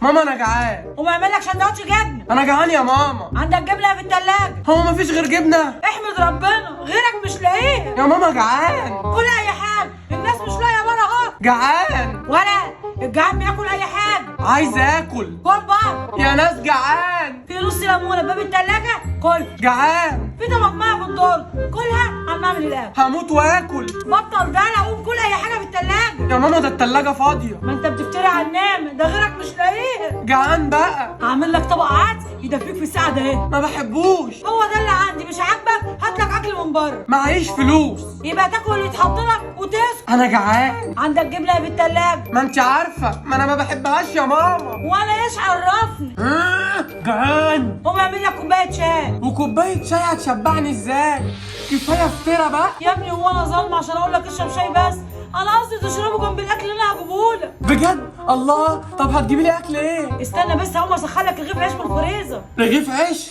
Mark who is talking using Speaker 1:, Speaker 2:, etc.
Speaker 1: ماما انا جعان.
Speaker 2: قوم اعمل لك سندوتش جبنه.
Speaker 1: انا جعان يا ماما.
Speaker 2: عندك جبنه في التلاجة؟
Speaker 1: هو مفيش غير جبنه؟
Speaker 2: احمد ربنا غيرك مش لاقيه.
Speaker 1: يا ماما جعان.
Speaker 2: كل اي حاجه، الناس مش لاقيه بره اهو.
Speaker 1: جعان.
Speaker 2: ولا الجعان بياكل اي حاجه.
Speaker 1: عايز اكل.
Speaker 2: كل بقى.
Speaker 1: يا ناس جعان.
Speaker 2: في نص ليمونه باب التلاجة، كل.
Speaker 1: جعان.
Speaker 2: في طماطمايه في الدور، كلها عم اعمل الاكل.
Speaker 1: هموت واكل.
Speaker 2: بطل دلع، قوم كل اي حاجه في التلاجة.
Speaker 1: يا ماما ده التلاجة فاضية.
Speaker 2: ما انت بتفتري على النعمه، ده غيرك مش لاقيه.
Speaker 1: جعان بقى.
Speaker 2: هعمل لك طبق عدس يدفيك في الساعه ده اهي.
Speaker 1: ما بحبوش.
Speaker 2: هو ده اللي عندي، مش عاجبك هات لك اكل من بره.
Speaker 1: معيش فلوس.
Speaker 2: يبقى تاكل اللي يتحط لك وتسكت.
Speaker 1: انا جعان.
Speaker 2: عندك جبنه في التلاجة؟
Speaker 1: ما انت عارفة ما انا ما بحبهاش يا ماما.
Speaker 2: ولا ايش عرفني.
Speaker 1: جعان.
Speaker 2: قوم اعمل لك كوبايه شاي.
Speaker 1: وكوباية شاي هتشبعني ازاي؟ كفاية افترى بقى.
Speaker 2: يا ابني هو انا ظالمه عشان اقول لك اشرب شاي بس؟ انا قصدي تشربه جنب الاكل اللي انا هجيبهولك.
Speaker 1: بجد؟ الله، طب هتجيبي لي اكل ايه؟
Speaker 2: استنى بس هقوم اسخن لك رغيف عيش من الفريزر.
Speaker 1: رغيف عيش.